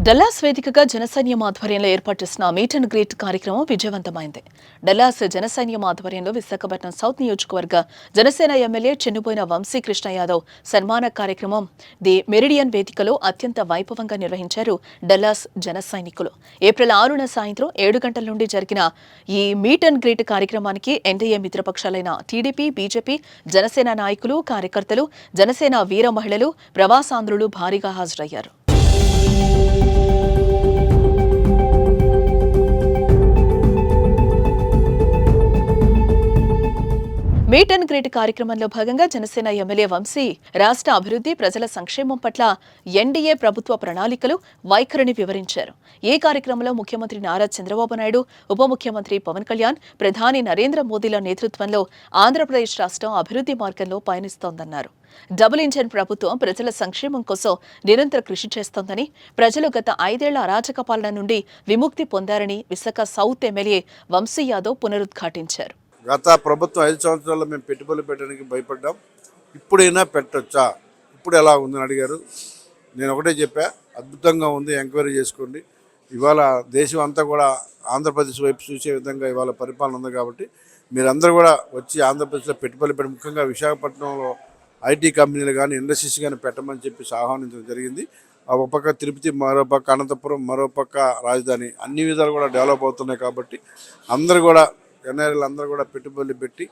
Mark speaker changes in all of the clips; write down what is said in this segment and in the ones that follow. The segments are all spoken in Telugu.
Speaker 1: డల్లాస్ వేదికగా జనసైన్యం ఆధ్వర్యంలో ఏర్పాటు చేసిన మీట్ అండ్ గ్రీట్ కార్యక్రమం విజయవంతమైంది. డల్లాస్ జనసైన్యం ఆధ్వర్యంలో విశాఖపట్నం సౌత్ నియోజకవర్గ జనసేన ఎమ్మెల్యే చెన్నుబోయిన వంశీ కృష్ణ యాదవ్ సన్మాన కార్యక్రమం ది మెరిడియన్ వేదికలో అత్యంత వైభవంగా నిర్వహించారు డల్లాస్ జన సైనికులు. ఏప్రిల్ 6న సాయంత్రం 7 గంటల నుండి జరిగిన ఈ మీట్ అండ్ గ్రీట్ కార్యక్రమానికి ఎన్డీఏ మిత్రపక్షాలైన టీడీపీ, బీజేపీ, జనసేన నాయకులు, కార్యకర్తలు, జనసేన వీర మహిళలు, ప్రవాసాంధ్రులు భారీగా హాజరయ్యారు. మీట్ అండ్ గ్రీట్ కార్యక్రమంలో భాగంగా జనసేన ఎమ్మెల్యే వంశీ రాష్ట్ర అభివృద్ధి, ప్రజల సంక్షేమం పట్ల ఎన్డీఏ ప్రభుత్వ ప్రణాళికలు, వైఖరిని వివరించారు. ఈ కార్యక్రమంలో ముఖ్యమంత్రి నారా చంద్రబాబు నాయుడు, ఉప ముఖ్యమంత్రి పవన్ కళ్యాణ్, ప్రధాని నరేంద్ర మోదీల నేతృత్వంలో ఆంధ్రప్రదేశ్ రాష్ట్రం అభివృద్ధి మార్గంలో పయనిస్తోందన్నారు. డబుల్ ఇంజన్ ప్రభుత్వం ప్రజల సంక్షేమం కోసం నిరంతర కృషి చేస్తోందని, ప్రజలు గత 5 ఏళ్ల అరాచక పాలన నుండి విముక్తి పొందారని విశాఖ సౌత్ ఎమ్మెల్యే వంశీ యాదవ్ పునరుద్ఘాటించారు.
Speaker 2: గత ప్రభుత్వం 5 సంవత్సరాల్లో మేము పెట్టుబడులు పెట్టడానికి భయపడ్డాం. ఇప్పుడైనా పెట్టొచ్చా, ఇప్పుడు ఎలా ఉందని అడిగారు. నేను ఒకటే చెప్పా, అద్భుతంగా ఉంది, ఎంక్వైరీ చేసుకోండి. ఇవాళ దేశం అంతా కూడా ఆంధ్రప్రదేశ్ వైపు చూసే విధంగా ఇవాళ పరిపాలన ఉంది. కాబట్టి మీరందరూ కూడా వచ్చి ఆంధ్రప్రదేశ్లో పెట్టుబడులు పెట్టి, ముఖ్యంగా విశాఖపట్నంలో ఐటీ కంపెనీలు కానీ, ఇండస్ట్రీస్ కానీ పెట్టమని చెప్పి ఆహ్వానించడం జరిగింది. ఒక పక్క తిరుపతి, మరో పక్క అనంతపురం, మరో పక్క రాజధాని, అన్ని విధాలు కూడా డెవలప్ అవుతున్నాయి. కాబట్టి అందరూ కూడా ఎన్ఆర్ఐలు అందరూ కూడా పెట్టుబడులు పెట్టి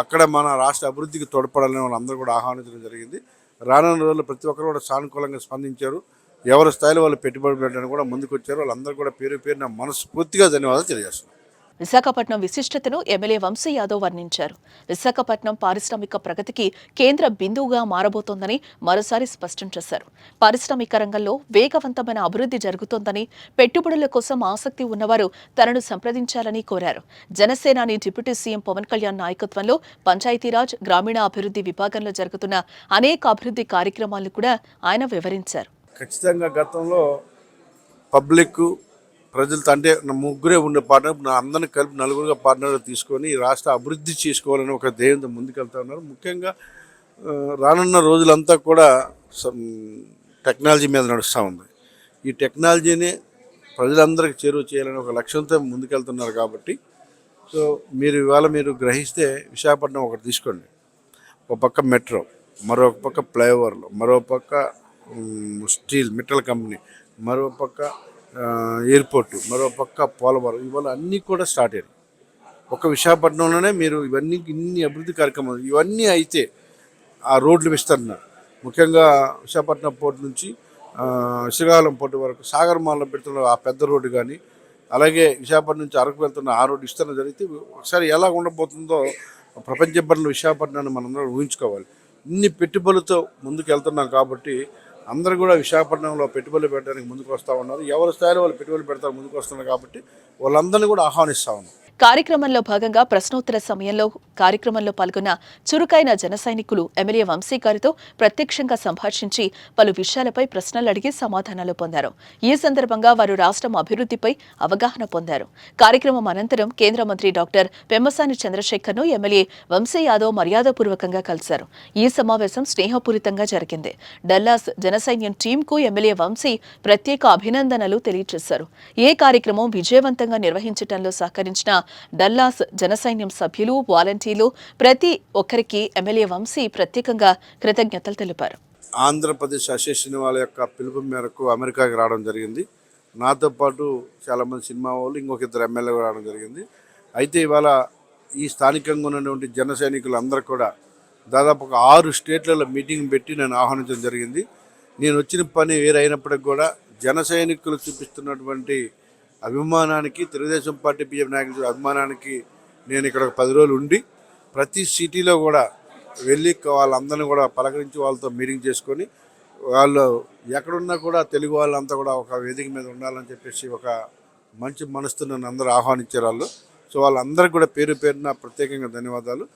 Speaker 2: అక్కడ మన రాష్ట్ర అభివృద్ధికి తోడ్పడాలని వాళ్ళందరూ కూడా ఆహ్వానించడం జరిగింది. రానున్న రోజుల్లో ప్రతి ఒక్కరు కూడా సానుకూలంగా స్పందించారు. ఎవరి స్థాయిలో వాళ్ళు పెట్టుబడి పెట్టడానికి కూడా ముందుకు వచ్చారు. వాళ్ళందరూ కూడా పేరు పేరున మనస్ఫూర్తిగా ధన్యవాదాలు తెలియజేస్తున్నారు.
Speaker 1: విశాఖపట్నం విశిష్టతను ఎమ్మెల్యే వంశీ యాదవ్ వర్ణించారు. విశాఖపట్నం పారిశ్రామిక ప్రగతికి కేంద్ర బిందువుగా మారబోతోందని మరోసారి స్పష్టం చేశారు. పారిశ్రామిక రంగంలో వేగవంతమైన అభివృద్ధి జరుగుతోందని, పెట్టుబడుల కోసం ఆసక్తి ఉన్నవారు తనను సంప్రదించాలని కోరారు. జనసేనాని డిప్యూటీ సీఎం పవన్ కళ్యాణ్ నాయకత్వంలో పంచాయతీరాజ్, గ్రామీణాభివృద్ధి విభాగంలో జరుగుతున్న అనేక అభివృద్ధి కార్యక్రమాలను కూడా ఆయన వివరించారు.
Speaker 2: ఖచ్చితంగా గతంలో పబ్లిక్ ప్రజలతో అంటే ముగ్గురే ఉండే పార్ట్నర్, అందరిని కలిపి నలుగురుగా పార్ట్నర్గా తీసుకొని రాష్ట్ర అభివృద్ధి చేసుకోవాలని ఒక ధ్యేయంతో ముందుకెళ్తా ఉన్నారు. ముఖ్యంగా రానున్న రోజులంతా కూడా టెక్నాలజీ మీద నడుస్తూ ఉంది. ఈ టెక్నాలజీని ప్రజలందరికీ చేరువ చేయాలని ఒక లక్ష్యంతో ముందుకెళ్తున్నారు. కాబట్టి సో ఇవాళ మీరు గ్రహిస్తే విశాఖపట్నం ఒకటి తీసుకోండి. ఒక పక్క మెట్రో, మరొక పక్క ఫ్లైఓవర్లు, మరో పక్క స్టీల్ మెటల్ కంపెనీ, మరో పక్క ఎయిర్పోర్టు, మరో పక్క పోలవరం, ఇవాళ అన్నీ కూడా స్టార్ట్ అయ్యాయి. ఒక విశాఖపట్నంలోనే మీరు ఇన్ని అభివృద్ధి కార్యక్రమాలు ఇవన్నీ అయితే ఆ రోడ్లు విస్తరణ, ముఖ్యంగా విశాఖపట్నం పోర్టు నుంచి శ్రీకాకుళం పోర్టు వరకు సాగర్మాలలో పెడుతున్న ఆ పెద్ద రోడ్డు కానీ, అలాగే విశాఖపట్నం నుంచి అరకు వెళ్తున్న ఆ రోడ్డు విస్తరణ జరిగితే ఒకసారి ఎలా ఉండబోతుందో ప్రపంచపరంలో విశాఖపట్నాన్ని మనందరం ఊహించుకోవాలి. ఇన్ని పెట్టుబడులతో ముందుకు వెళ్తున్నాం. కాబట్టి అందరూ కూడా విశాఖపట్నంలో పెట్టుబడులు పెట్టడానికి ముందుకు వస్తూ ఉన్నారు. ఎవరి స్థాయిలో వాళ్ళు పెట్టుబడులు పెడతారు ముందుకు వస్తున్నారు. కాబట్టి వాళ్ళందరినీ కూడా ఆహ్వానిస్తూ ఉన్నారు.
Speaker 1: కార్యక్రమంలో భాగంగా ప్రశ్నోత్తర సమయంలో కార్యక్రమంలో పాల్గొన్న చురుకైన జన సైనికులు ఎమ్మెల్యే వంశీ గారితో ప్రత్యక్షంగా సంభాషించి పలు విషయాలపై ప్రశ్నలు అడిగి సమాధానాలు పొందారు. ఈ సందర్భంగా వారు రాష్ట్రం అభివృద్ధిపై అవగాహన పొందారు. కార్యక్రమం అనంతరం కేంద్ర మంత్రి డాక్టర్ పెమ్మసాని చంద్రశేఖర్ను ఎమ్మెల్యే వంశీ యాదవ్ మర్యాదపూర్వకంగా కలిశారు. ఈ సమావేశం స్నేహపూరితంగా జరిగింది. డల్లాస్ జనసైన్యం టీంకు ఎమ్మెల్యే వంశీ ప్రత్యేక అభినందనలు తెలియజేశారు. ఈ కార్యక్రమం విజయవంతంగా నిర్వహించడంలో సహకరించిన డల్లాస్ జనసైన్యం సభ్యులు, వాలంటీర్లు ప్రతి ఒక్కరికి ఎమ్మెల్యే వంశీ ప్రత్యేకంగా కృతజ్ఞతలు తెలిపారు.
Speaker 2: ఆంధ్రప్రదేశ్ అసోసియేషన్ వాళ్ళ యొక్క పిలుపు మేరకు అమెరికాకి రావడం జరిగింది. నాతో పాటు చాలామంది సినిమా వాళ్ళు, ఇంకొక 2 ఎమ్మెల్యేలు రావడం జరిగింది. అయితే ఇవాళ ఈ స్థానికంగా ఉన్నటువంటి జన సైనికులు అందరూ కూడా దాదాపు ఒక 6 స్టేట్లలో మీటింగ్ పెట్టి నేను ఆహ్వానించడం జరిగింది. నేను వచ్చిన పని వేరే అయినప్పటికి కూడా జన సైనికులు చూపిస్తున్నటువంటి అభిమానానికి, తెలుగుదేశం పార్టీ బీజేపీ నాయకుల అభిమానానికి నేను ఇక్కడ 10 రోజులు ఉండి ప్రతి సిటీలో కూడా వెళ్ళి వాళ్ళందరినీ కూడా పలకరించి వాళ్ళతో మీటింగ్ చేసుకొని, వాళ్ళు ఎక్కడున్నా కూడా తెలుగు వాళ్ళంతా కూడా ఒక వేదిక మీద ఉండాలని చెప్పేసి ఒక మంచి మనసుతో నన్ను అందరూ ఆహ్వానించారు వాళ్ళు. సో వాళ్ళందరికీ కూడా పేరు పేరున ప్రత్యేకంగా ధన్యవాదాలు.